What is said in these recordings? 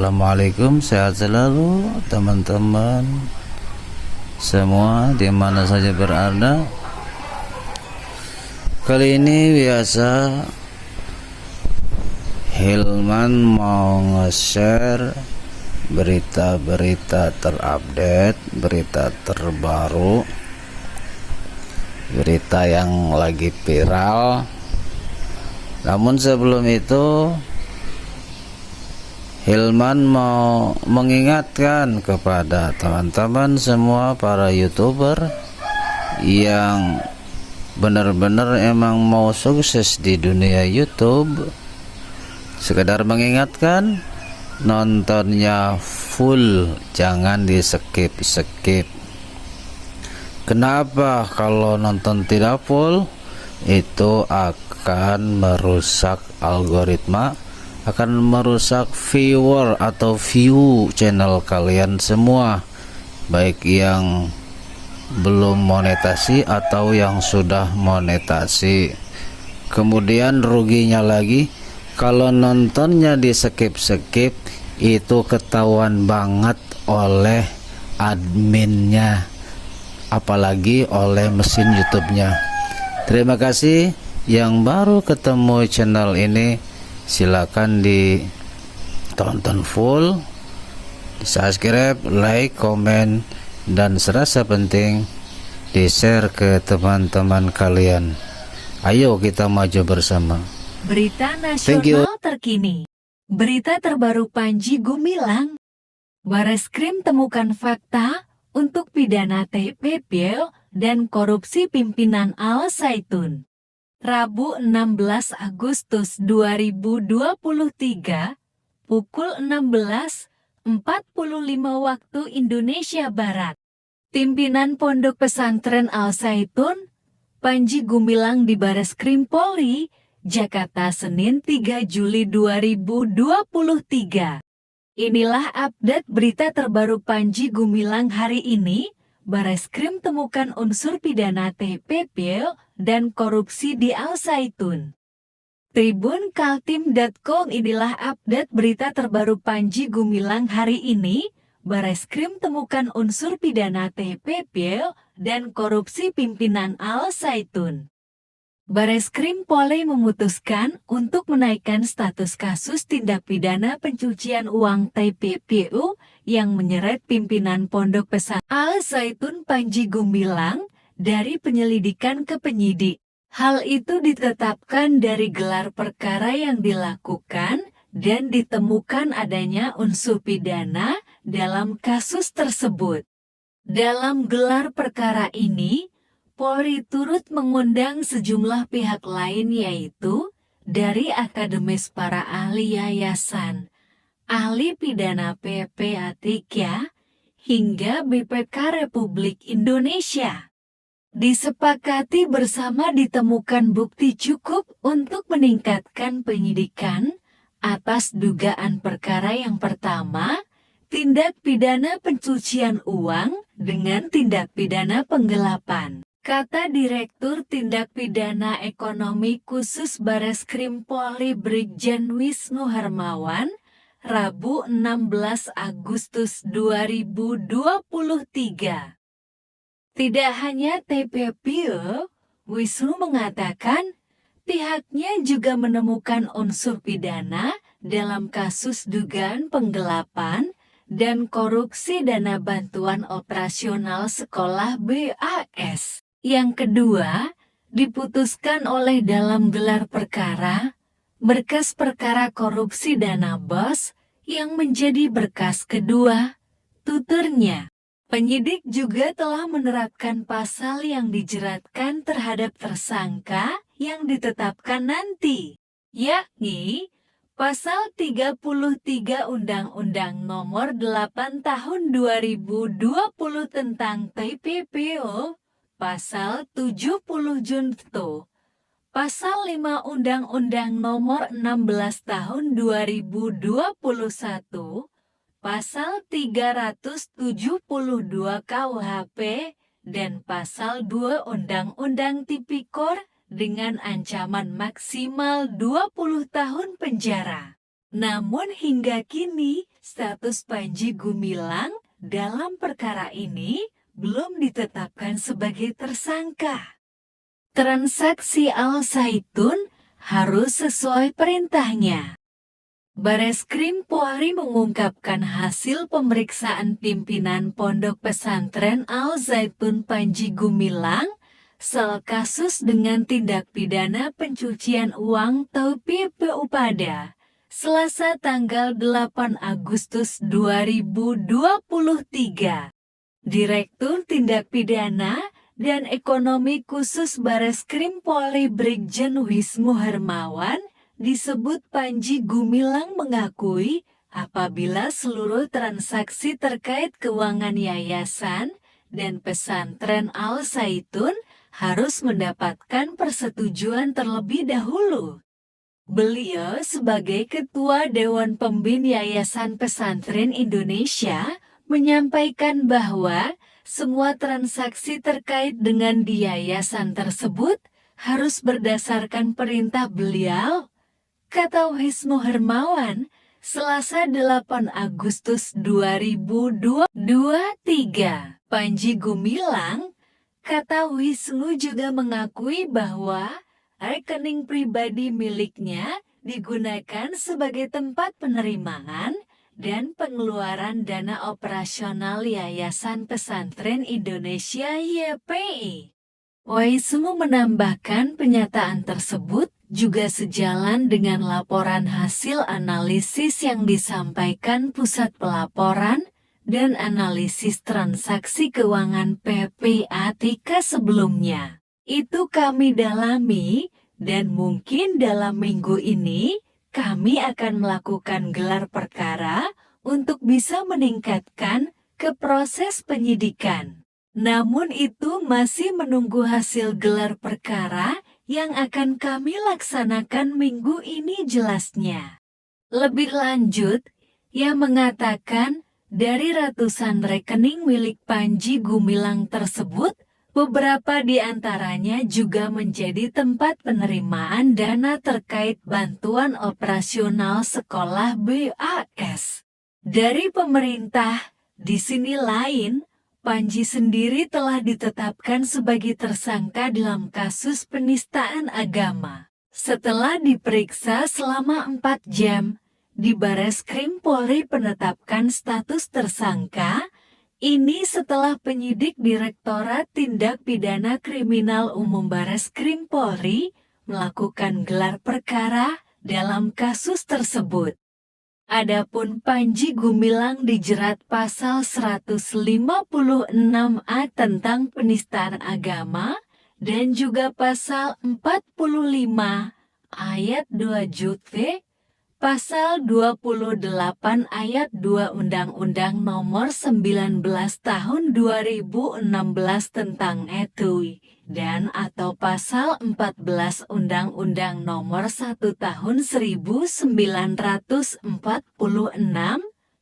Assalamualaikum, sehat selalu teman-teman semua di mana saja berada. Kali ini biasa Hilman mau nge-share berita-berita terupdate, berita terbaru, berita yang lagi viral. Namun sebelum itu Hilman mau mengingatkan kepada teman-teman semua para YouTuber yang benar-benar emang mau sukses di dunia YouTube, sekedar mengingatkan, nontonnya full, jangan di skip. Kenapa? Kalau nonton tidak full itu akan merusak algoritma, akan merusak viewer atau view channel kalian semua, baik yang belum monetasi atau yang sudah monetasi. Kemudian ruginya lagi, kalau nontonnya di skip itu ketahuan banget oleh adminnya, apalagi oleh mesin YouTube-nya. Terima kasih yang baru ketemu channel ini, silakan ditonton full, subscribe, like, komen, dan serasa penting di share ke teman-teman kalian. Ayo kita maju bersama. Berita nasional terkini. Berita terbaru Panji Gumilang. Bareskrim temukan fakta untuk pidana TPP dan korupsi pimpinan Al Zaitun. Rabu 16 Agustus 2023, pukul 16.45 waktu Indonesia Barat. Pimpinan Pondok Pesantren Al Zaitun, Panji Gumilang di Bareskrim Polri, Jakarta, Senin 3 Juli 2023. Inilah update berita terbaru Panji Gumilang hari ini. Bareskrim temukan unsur pidana TPP dan korupsi di Al Zaitun. Tribun Kaltim.com. Inilah update berita terbaru Panji Gumilang hari ini. Bareskrim temukan unsur pidana TPP dan korupsi pimpinan Al Zaitun. Bareskrim Polri memutuskan untuk menaikkan status kasus tindak pidana pencucian uang TPPU yang menyeret pimpinan Pondok Pesantren Al Zaitun Panji Gumilang dari penyelidikan ke penyidik. Hal itu ditetapkan dari gelar perkara yang dilakukan dan ditemukan adanya unsur pidana dalam kasus tersebut. Dalam gelar perkara ini, Polri turut mengundang sejumlah pihak lain, yaitu dari akademis para ahli yayasan, ahli pidana PPATK, hingga BPK Republik Indonesia. Disepakati bersama ditemukan bukti cukup untuk meningkatkan penyidikan atas dugaan perkara yang pertama, tindak pidana pencucian uang dengan tindak pidana penggelapan. Kata Direktur Tindak Pidana Ekonomi Khusus Bareskrim Polri Brigjen Wisnu Hermawan, Rabu 16 Agustus 2023. Tidak hanya TPP, Wisnu mengatakan pihaknya juga menemukan unsur pidana dalam kasus dugaan penggelapan dan korupsi dana bantuan operasional sekolah BAS. Yang kedua, diputuskan oleh dalam gelar perkara, berkas perkara korupsi dana BOS yang menjadi berkas kedua. Tuturnya, penyidik juga telah menerapkan pasal yang dijeratkan terhadap tersangka yang ditetapkan nanti, yakni Pasal 33 Undang-Undang Nomor 8 Tahun 2020 tentang TPPO, Pasal 70 Junto, Pasal 5 Undang-Undang Nomor 16 Tahun 2021, Pasal 372 KUHP, dan Pasal 2 Undang-Undang Tipikor dengan ancaman maksimal 20 tahun penjara. Namun hingga kini, status Panji Gumilang dalam perkara ini belum ditetapkan sebagai tersangka. Transaksi Al Zaitun harus sesuai perintahnya. Bareskrim Polri mengungkapkan hasil pemeriksaan pimpinan Pondok Pesantren Al Zaitun Panji Gumilang soal kasus dengan tindak pidana pencucian uang atau PPU pada Selasa tanggal 8 Agustus 2023. Direktur Tindak Pidana dan Ekonomi Khusus Bareskrim Polri Brigjen Wisnu Hermawan disebut Panji Gumilang mengakui apabila seluruh transaksi terkait keuangan yayasan dan pesantren Al Zaitun harus mendapatkan persetujuan terlebih dahulu. Beliau sebagai Ketua Dewan Pembina Yayasan Pesantren Indonesia menyampaikan bahwa semua transaksi terkait dengan di yayasan tersebut harus berdasarkan perintah beliau. Kata Wisnu Hermawan, Selasa 8 Agustus 2023. Panji Gumilang, kata Wisnu juga mengakui bahwa rekening pribadi miliknya digunakan sebagai tempat penerimaan dan pengeluaran dana operasional Yayasan Pesantren Indonesia YPI. Wisnu menambahkan pernyataan tersebut juga sejalan dengan laporan hasil analisis yang disampaikan Pusat Pelaporan dan Analisis Transaksi Keuangan PPATK sebelumnya. Itu kami dalami dan mungkin dalam minggu ini kami akan melakukan gelar perkara untuk bisa meningkatkan ke proses penyidikan. Namun itu masih menunggu hasil gelar perkara yang akan kami laksanakan minggu ini jelasnya. Lebih lanjut, ia mengatakan dari ratusan rekening milik Panji Gumilang tersebut, beberapa di antaranya juga menjadi tempat penerimaan dana terkait bantuan operasional sekolah BAS. Dari pemerintah, di sini lain, Panji sendiri telah ditetapkan sebagai tersangka dalam kasus penistaan agama. Setelah diperiksa selama 4 jam, di Bareskrim Polri penetapkan status tersangka, ini setelah penyidik Direktorat Tindak Pidana Kriminal Umum Bareskrim Polri melakukan gelar perkara dalam kasus tersebut. Adapun Panji Gumilang dijerat pasal 156A tentang penistaan agama dan juga pasal 45 ayat 2 JUT, pasal 28 ayat 2 Undang-Undang Nomor 19 Tahun 2016 tentang ETUI dan atau pasal 14 Undang-Undang Nomor 1 Tahun 1946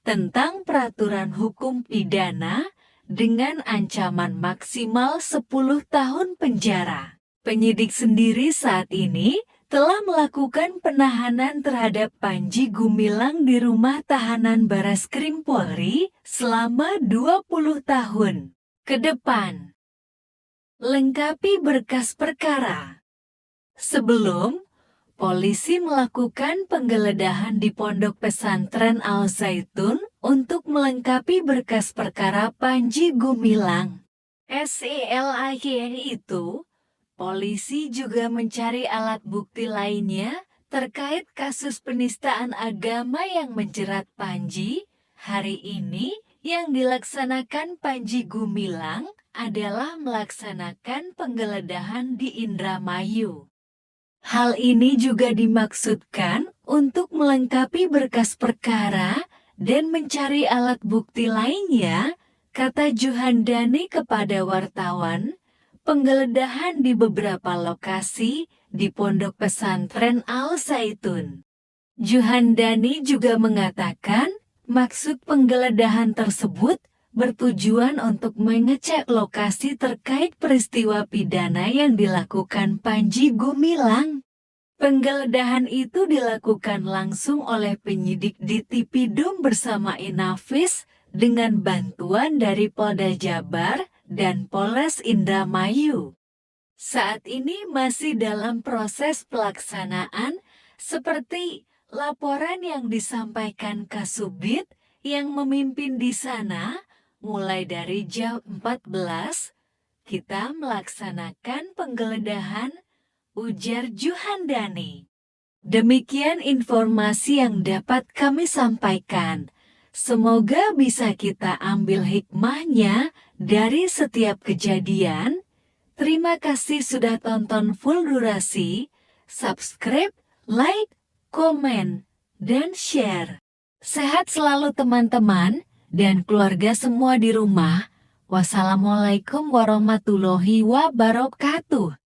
tentang Peraturan Hukum Pidana dengan ancaman maksimal 10 tahun penjara. Penyidik sendiri saat ini telah melakukan penahanan terhadap Panji Gumilang di rumah tahanan Bareskrim Polri selama 20 tahun ke depan. Lengkapi berkas perkara. Sebelum, polisi melakukan penggeledahan di Pondok Pesantren Al Zaitun untuk melengkapi berkas perkara Panji Gumilang. Selain itu, polisi juga mencari alat bukti lainnya terkait kasus penistaan agama yang menjerat Panji. Hari ini yang dilaksanakan Panji Gumilang adalah melaksanakan penggeledahan di Indramayu. Hal ini juga dimaksudkan untuk melengkapi berkas perkara dan mencari alat bukti lainnya, kata Juhandani kepada wartawan. Penggeledahan di beberapa lokasi di Pondok Pesantren Al Zaitun. Juhandani juga mengatakan maksud penggeledahan tersebut bertujuan untuk mengecek lokasi terkait peristiwa pidana yang dilakukan Panji Gumilang. Penggeledahan itu dilakukan langsung oleh penyidik di Tipidum bersama Inafis dengan bantuan dari Polda Jabar dan Polres Indramayu. Saat ini masih dalam proses pelaksanaan seperti laporan yang disampaikan Kasubdit yang memimpin di sana mulai dari jam 14 kita melaksanakan penggeledahan, ujar Juhandani. Demikian informasi yang dapat kami sampaikan. Semoga bisa kita ambil hikmahnya dari setiap kejadian. Terima kasih sudah tonton full durasi. Subscribe, like, komen, dan share. Sehat selalu teman-teman dan keluarga semua di rumah. Wassalamualaikum warahmatullahi wabarakatuh.